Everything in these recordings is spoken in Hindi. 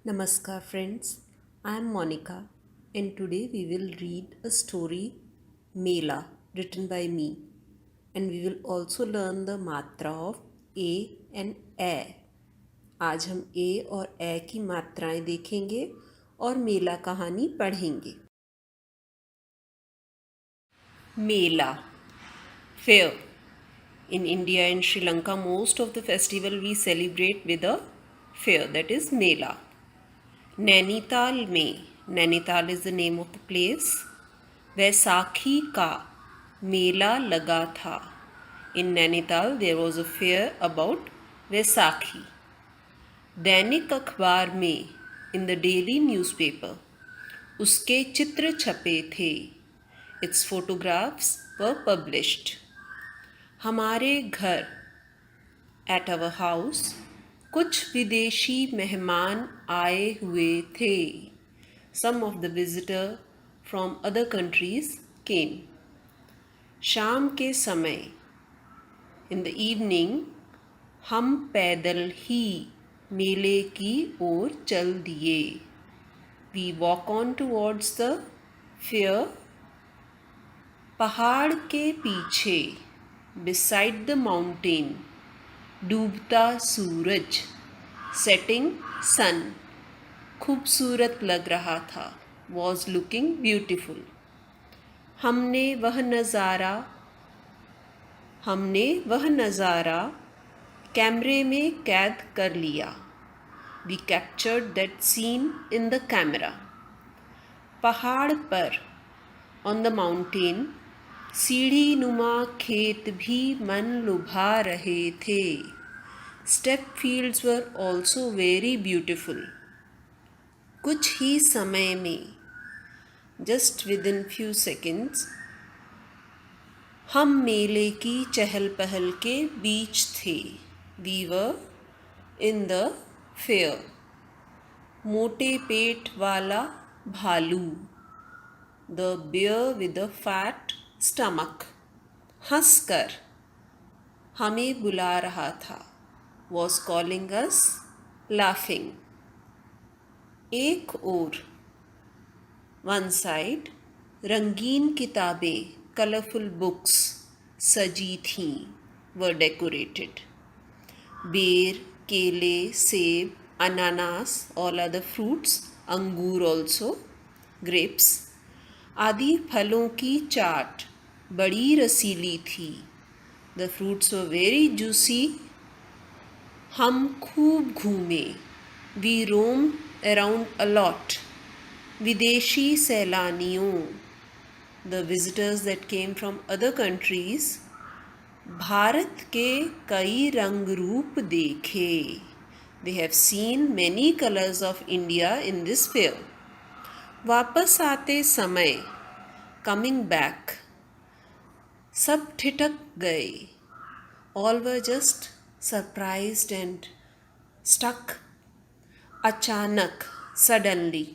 Namaskar, friends. I am Monica, and today we will read a story, Mela, written by me. And we will also learn the matra of A and A. आज हम ए और ए की मात्राएं देखेंगे और मेला कहानी पढ़ेंगे. मेला, fair. In India and Sri Lanka, most of the festival we celebrate with a fair, that is Mela. Nainital में, Nainital is the name of the place, Vaisakhi का मेला लगा था. In Nainital there was a fair about Vaisakhi. दैनिक अखबार में, इन द डेली न्यूज़पेपर, उसके चित्र छपे थे. It's photographs were published. हमारे घर, एट अवर हाउस, कुछ विदेशी मेहमान आए हुए थे. Some of the visitor from other countries came. शाम के समय, in the evening, हम पैदल ही मेले की ओर चल दिए. We walk on towards the fair. पहाड़ के पीछे, beside the mountain, डूबता सूरज, सेटिंग सन, खूबसूरत लग रहा था, वॉज लुकिंग ब्यूटिफुल. हमने वह नज़ारा कैमरे में कैद कर लिया. We captured that scene in the camera. पहाड़ पर, ऑन द माउंटेन, सीढ़ी नुमा खेत भी मन लुभा रहे थे. Step fields were also very beautiful. कुछ ही समय में, just within few seconds, हम मेले की चहल पहल के बीच थे. We were in the fair. मोटे पेट वाला भालू, the bear with the fat stomach, हंसकर हमें बुला रहा था, वॉज कॉलिंग अस, लाफिंग. एक ओर, वन साइड, रंगीन किताबें, कलरफुल बुक्स सजी थीं, वर डेकोरेटेड. बेर, केले, सेब, अनानास, ऑल अदर फ्रूट्स, अंगूर ऑल्सो, ग्रेप्स, आदि फलों की चाट बड़ी रसीली थी. The fruits were very juicy. हम खूब घूमे. We roam around a lot. विदेशी सैलानियों, the visitors that came from other countries, Bharat के कई रंग रूप देखे. They have seen many colours of India in this fair. वापस आते समय, कमिंग बैक, सब ठिठक गए. All were just surprised and stuck. अचानक, सडनली,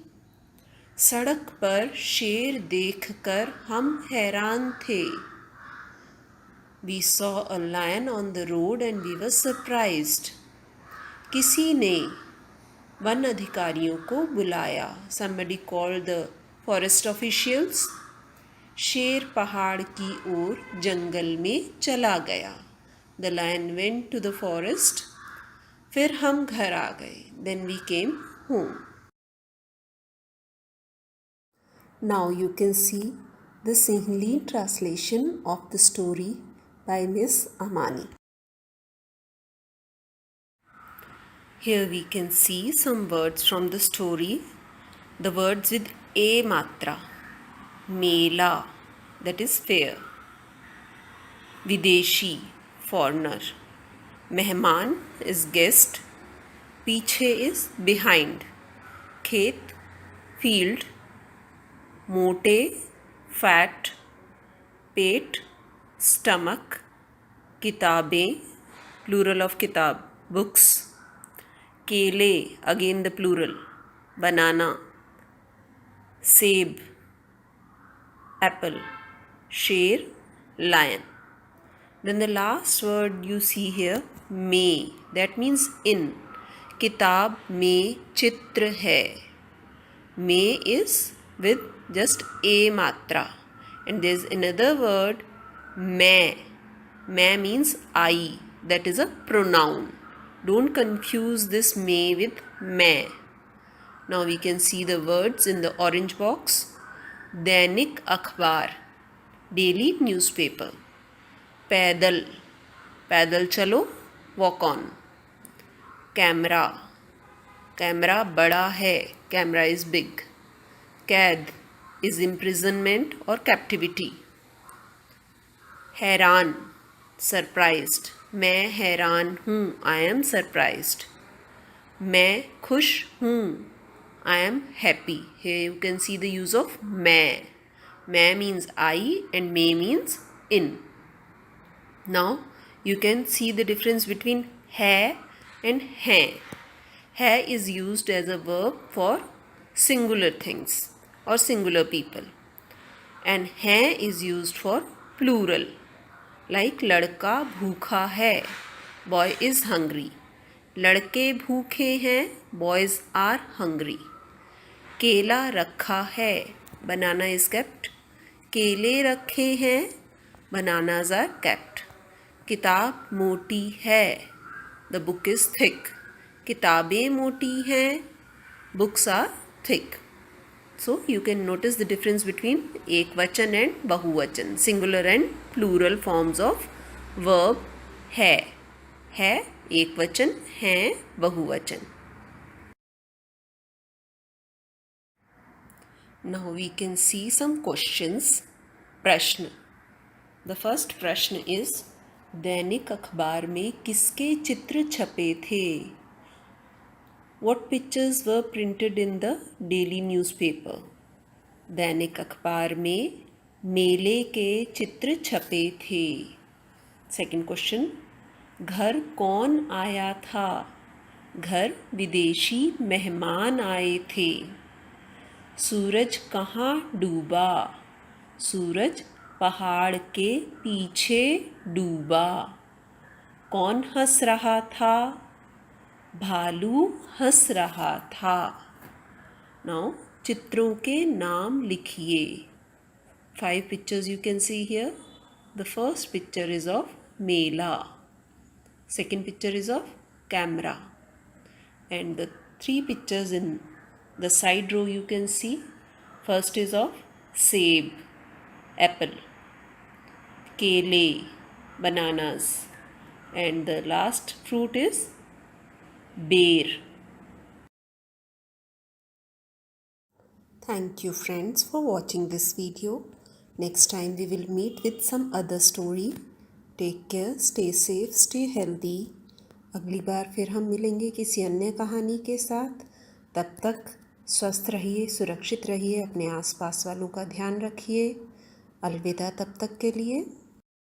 सड़क पर शेर देखकर हम हैरान थे. We saw a lion on the road and we were surprised. किसी ने वन अधिकारियों को बुलाया. somebody called the forest officials. शेर पहाड़ की ओर जंगल में चला गया. The lion went to the forest. फिर हम घर आ गए. Then we came home. Now you can see the Sinhalese translation of the story by Miss Amani. Here we can see some words from the story. The words with A matra. Mela, that is fair. Videshi, foreigner. Mehman is guest. Piche is behind. Khet, field. Mote, fat. Pet, stomach. Kitabein, plural of kitab, books. Kele, again the plural, banana. Seb, apple. Sher, lion. Then the last word you see here, may, that means in. किताब में चित्र है. में is with just a matra. And there is another word, मैं. मैं means I. That is a pronoun. Don't confuse this may with मैं. Now we can see the words in the orange box. दैनिक अखबार, daily newspaper. पैदल, पैदल चलो, walk on. कैमरा, कैमरा बड़ा है, कैमरा is big. कैद is imprisonment or captivity. हैरान, surprised. मैं हैरान हूँ, I am surprised. मैं खुश हूँ, I am happy. Here you can see the use of मैं. मैं means I and may means in. Now you can see the difference between है and हैं. है is used as a verb for singular things or singular people, and हैं is used for plural, like लड़का भूखा है, boy is hungry. लड़के भूखे हैं, boys are hungry. केला रखा है, banana is kept. केले रखे हैं, bananas are kept. किताब मोटी है, the book is thick. किताबें मोटी हैं, books are thick. So you can notice the difference between ekvachan and bahuvachan, singular and plural forms of verb है. है ekvachan, हैं bahuvachan. Now we can see some questions. प्रश्न. The first प्रश्न is, दैनिक अखबार में किसके चित्र छपे थे? What pictures were printed in the daily newspaper? दैनिक अखबार में मेले के चित्र छपे थे. Second question, घर कौन आया था? घर विदेशी मेहमान आए थे. सूरज कहाँ डूबा? सूरज पहाड़ के पीछे डूबा. कौन हंस रहा था? भालू हंस रहा था. Now चित्रों के नाम लिखिए. 5 pictures you can see here. The first picture is of Mela. Second picture is of camera. And the 3 pictures in the side row you can see. First is of सेब, apple. केले, bananas. And the last fruit is बेर. Thank you friends for watching this video. Next time we will meet with some other story. Take care, stay safe, stay healthy. अगली बार फिर हम मिलेंगे किसी अन्य कहानी के साथ. तब तक स्वस्थ रहिए, सुरक्षित रहिए, अपने आसपास वालों का ध्यान रखिए. अलविदा तब तक के लिए.